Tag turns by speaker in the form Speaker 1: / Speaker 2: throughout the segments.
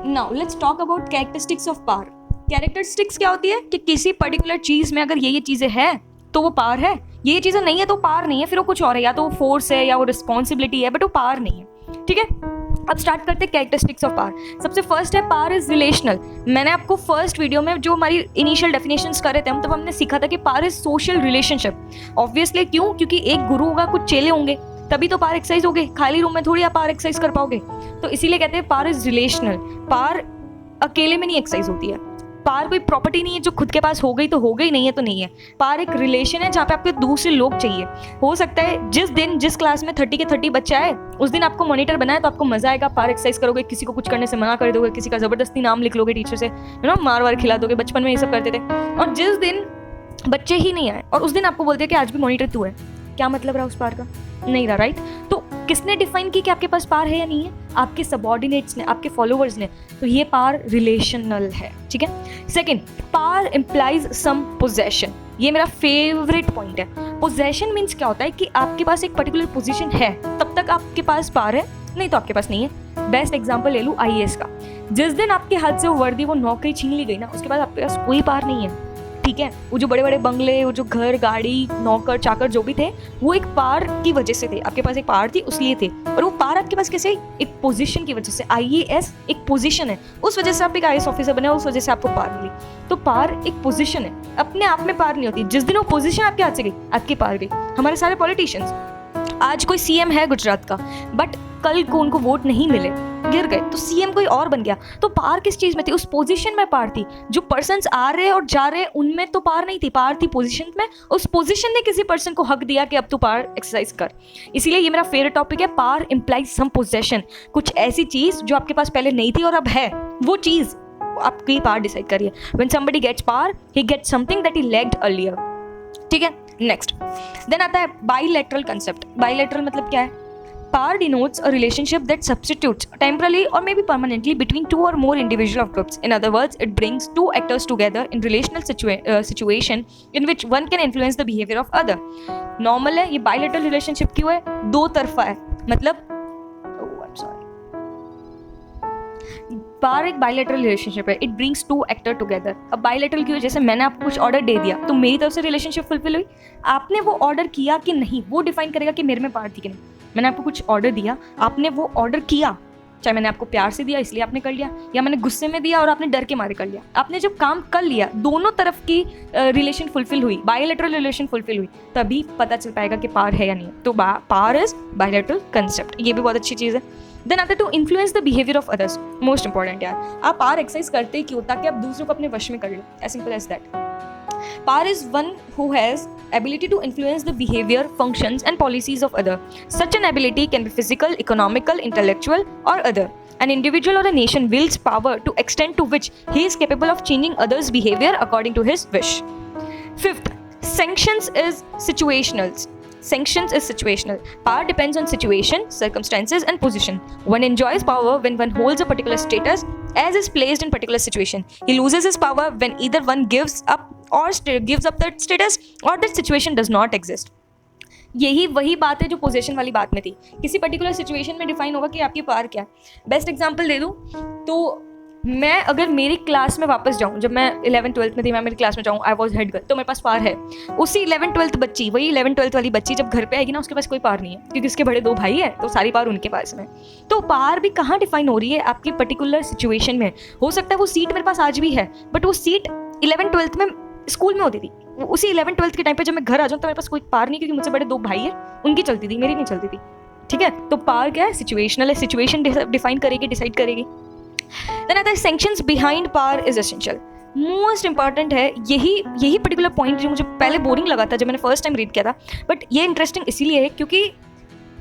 Speaker 1: Now let's talk about characteristics of power. Characteristics क्या होती है कि किसी पर्टिकुलर चीज में अगर ये चीजें हैं तो वो पावर है, ये चीजें नहीं है तो पावर नहीं है, फिर वो कुछ और है, या तो वो फोर्स है या वो रिस्पॉन्सिबिलिटी है, बट वो पावर नहीं है। ठीक है, अब स्टार्ट करते हैं कैरेक्टरिस्टिक्स ऑफ पावर। सबसे फर्स्ट है पावर इज रिलेशनल। मैंने आपको फर्स्ट वीडियो में जो हमारी इनिशियल डेफिनेशंस कर रहे थे हम, तब हमने सीखा था कि power is social relationship. Obviously क्यों? क्योंकि एक गुरु होगा, कुछ चेले होंगे, तभी तो पावर एक्सरसाइज होगी। खाली रूम में थोड़ी आप पावर एक्सरसाइज कर पाओगे। तो इसीलिए कहते हैं पावर इज रिलेशनल। पावर अकेले में नहीं एक्सरसाइज होती है। पावर कोई प्रॉपर्टी नहीं है जो खुद के पास हो गई तो हो गई, नहीं है तो नहीं है। पावर एक रिलेशन है जहाँ पे आपके दूसरे लोग चाहिए। हो सकता है जिस दिन जिस क्लास में 30 के 30 बच्चे आए उस दिन आपको मॉनिटर बनाए तो आपको मजा आएगा, पावर एक्सरसाइज करोगे, किसी को कुछ करने से मना कर दोगे, किसी का जबरदस्ती नाम लिख लोगे टीचर से, मार वार खिला दोगे। बचपन में ये सब करते थे। और जिस दिन बच्चे ही नहीं आए और उस दिन आपको बोलते हैं कि आज भी मॉनिटर तू है, क्या मतलब रहा उस पावर का? नहीं रहा, राइट? तो किसने डिफाइन की कि आपके पास पावर है या नहीं है? आपके सबऑर्डिनेट्स ने, आपके फॉलोअर्स ने। तो ये पावर रिलेशनल है। ठीक है। सेकंड, पावर इंप्लाइज सम पोजेशन। ये मेरा फेवरेट पॉइंट है। पोजेशन मीन्स क्या होता है कि आपके पास एक पर्टिकुलर पोजीशन है तब तक आपके पास पावर है, नहीं तो आपके पास नहीं है। बेस्ट एग्जांपल ले लूं IAS का। जिस दिन आपके हाथ से वो वर्दी, वो नौकरी छीन ली गई ना, उसके बाद आपके पास कोई पावर नहीं है। ठीक है, वो जो बड़े बड़े बंगले, वो जो घर, गाड़ी, नौकर चाकर जो भी थे, वो एक पावर की वजह से थे। आपके पास एक पावर थी उसलिए थे। और वो पावर आपके पास कैसे? एक पोजीशन की वजह से। IAS एक पोजीशन है, उस वजह से आप एक IAS ऑफिसर बने, उस वजह से आपको पावर मिली। तो पावर एक पोजीशन है, अपने आप में पावर नहीं होती। जिस दिन वो पोजीशन आपके हाथ से गई, आपकी पावर गई। हमारे सारे पॉलिटिशियंस, आज कोई CM है गुजरात का, बट कल को उनको वोट नहीं मिले, गिर गए, तो CM कोई और बन गया। तो पावर किस चीज में थी? उस पोजीशन में पावर थी। जो पर्सन्स आ रहे और जा रहे उनमें तो पावर नहीं थी, पावर थी पोजीशन में। उस पोजीशन ने किसी पर्सन को हक दिया कि अब तू पावर एक्सरसाइज कर। इसीलिए ये मेरा फेवरेट टॉपिक है, पावर इंप्लाइज सम पोजेशन। कुछ ऐसी चीज जो आपके पास पहले नहीं थी और अब है, वो चीज आपकी पावर डिसाइड करिए। When somebody gets power, he gets something that he lacked earlier. ठीक है। नेक्स्ट देन आता है बाइलेटरल कंसेप्ट। बाइलेटरल मतलब क्या है? Power denotes a relationship that substitutes temporarily or maybe permanently between two or more individual of groups. In other words, it brings two actors together in relational situation in which one can influence the behavior of other. Normal है ये bilateral relationship क्यों है? दो तरफा है, मतलब power एक bilateral relationship है। It brings two actor together. अब बायलैटरल क्यों? जैसे मैंने आपको कुछ ऑर्डर दे दिया तो मेरी तरफ से रिलेशनशिप फुलफिल हुई। आपने वो ऑर्डर किया कि नहीं, वो डिफाइन करेगा कि मेरे में पावर थी कि नहीं। मैंने आपको कुछ ऑर्डर दिया, आपने वो ऑर्डर किया, चाहे मैंने आपको प्यार से दिया इसलिए आपने कर लिया, या मैंने गुस्से में दिया और आपने डर के मारे कर लिया। आपने जब काम कर लिया, दोनों तरफ की रिलेशन फुलफिल हुई, बायलैटरल रिलेशन फुलफिल हुई, तभी पता चल पाएगा कि पावर है या नहीं। तो पावर इज बायलैटरल कंसेप्ट। ये भी बहुत अच्छी चीज़ है। देन आता है to influence the behaviour of others. Most important यार, आप पावर एक्सरसाइज करते क्यों? ताकि आप दूसरों को अपने वश में कर लो। As simple as that. Power is one who has ability to influence the behavior, functions and policies of other. Such an ability can be physical, economical, intellectual or other. An individual or a nation wields power to extent to which he is capable of changing others' behavior according to his wish. Fifth, sanctions is situational. Sanctions is situational. Power depends on situation, circumstances and position. One enjoys power when one holds a particular status as is placed in particular situation. He loses his power when either one gives up that status or that situation does not exist. यही वही बात है जो position वाली बात में थी। किसी पर्टिकुलर सिचुएशन में डिफाइन होगा कि आपकी पावर क्या है। बेस्ट एग्जांपल दे दूं तो मैं अगर मेरी क्लास में वापस जाऊं, जब मैं 11th 12th में थी, मैं मेरी क्लास में जाऊं, आई वॉज हेड गर्ल, तो मेरे पास पावर है। उसी 11th 12th बच्ची, वही 11th 12th वाली बच्ची जब घर पे आएगी ना, उसके पास कोई पावर नहीं है, क्योंकि उसके बड़े 2 भाई है, तो सारी पावर उनके पास में। तो पावर भी कहाँ डिफाइन हो रही है? आपकी पर्टिकुलर सिचुएशन में। हो सकता है वो सीट मेरे पास आज भी है, बट वो सीट 11th 12th में स्कूल में होती थी। उसी 11th 12th के टाइम पे जब मैं घर आ जाऊँ तो मेरे पास कोई पावर नहीं, क्योंकि मुझसे बड़े 2 भाई है, उनकी चलती थी, मेरी नहीं चलती थी। ठीक है। तो पावर क्या है? सिचुएशनल है। सिचुएशन डिफाइन करेगी, डिसाइड करेगी। Then आता है sanctions behind power is essential. Most important है यही पर्टिकुलर पॉइंट जो मुझे पहले बोरिंग लगा था जब मैंने फर्स्ट टाइम रीड किया था, बट ये इंटरेस्टिंग इसीलिए है क्योंकि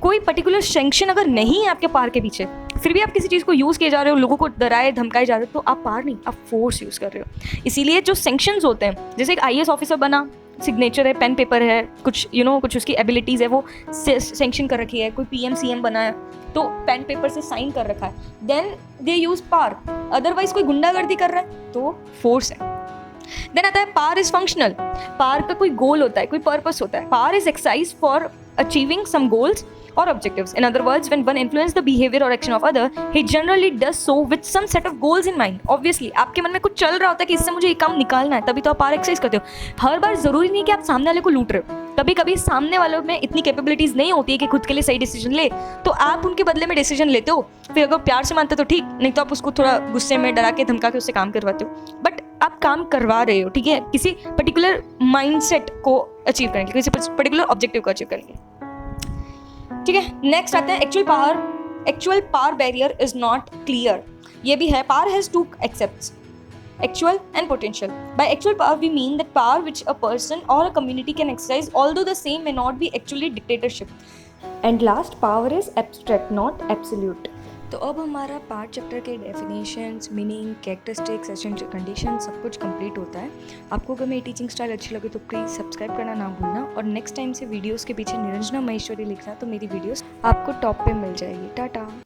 Speaker 1: कोई पर्टिकुलर सैंक्शन अगर नहीं है आपके पावर के पीछे, फिर भी आप किसी चीज़ को यूज़ किए जा रहे हो, लोगों को डराए धमकाए जा रहे हो, तो आप पावर नहीं, आप फोर्स यूज़ कर रहे हो। इसीलिए जो सैंक्शंस होते हैं, जैसे एक IAS ऑफिसर बना, सिग्नेचर है, पेन पेपर है, कुछ कुछ उसकी एबिलिटीज़ है, वो सैंक्शन कर रखी है। कोई PM CM बना है तो पेन पेपर से साइन कर रखा है, then they use power. Otherwise कोई गुंडागर्दी कर रहा है तो फोर्स है। देन आता है पावर इज फंक्शनल। पावर का कोई गोल होता है, कोई पर्पस होता है। Power is exercise for achieving some goals or objectives. In other words, when one influences the behavior or action of other, he generally does so with some set of goals in mind. Obviously, आपके मन में कुछ चल रहा होता है कि इससे मुझे ये काम निकालना है, तभी तो आप पावर एक्सरसाइज करते हो। हर बार जरूरी नहीं कि आप सामने वाले को लूट रहे हो। कभी कभी सामने वालों में इतनी कैपेबिलिटीज नहीं होती है कि खुद के लिए सही डिसीजन ले, तो आप उनके बदले में डिसीजन लेते हो। फिर अगर प्यार से मानते हो तो ठीक, नहीं तो आप उसको थोड़ा गुस्से में डरा के धमका के उससे काम करवाते हो। बट आप काम करवा रहे हो, ठीक है, किसी पर्टिकुलर माइंडसेट को अचीव करने के लिए, किसी पर्टिकुलर ऑब्जेक्टिव को अचीव करने के लिए, ठीक है। नेक्स्ट आता है actual power. Actual power barrier is not clear. ये भी है, power has to accepts, actual and potential. By actual power we mean that power which a person or a community can exercise, although the same may not be actually dictatorship. And last, power is abstract, not absolute. तो अब हमारा part chapter के definitions, meaning, characteristics, essential condition सब कुछ complete होता है। आपको अगर मेरी टीचिंग स्टाइल अच्छी लगे तो प्लीज़ सब्सक्राइब करना ना भूलना, और नेक्स्ट टाइम से वीडियोस के पीछे निरंजना महेश्वरी लिखना, तो मेरी वीडियोस आपको टॉप पे मिल जाएगी। टाटा।